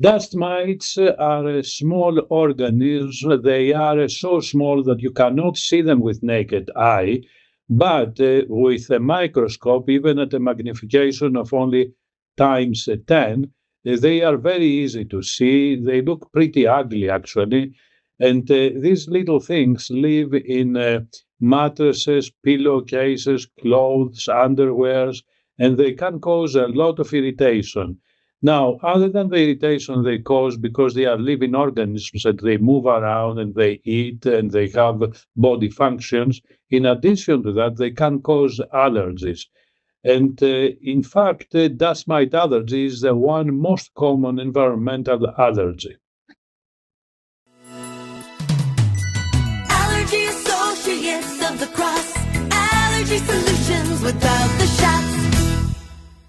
Dust mites are small organisms. They are so small that you cannot see them with naked eye, but with a microscope, even at a magnification of only times 10, they are very easy to see. They look pretty ugly, actually. And these little things live in mattresses, pillowcases, clothes, underwears, and they can cause a lot of irritation. Now, other than the irritation they cause because they are living organisms and they move around and they eat and they have body functions, in addition to that, they can cause allergies. And in fact, dust mite allergy is the one most common environmental allergy.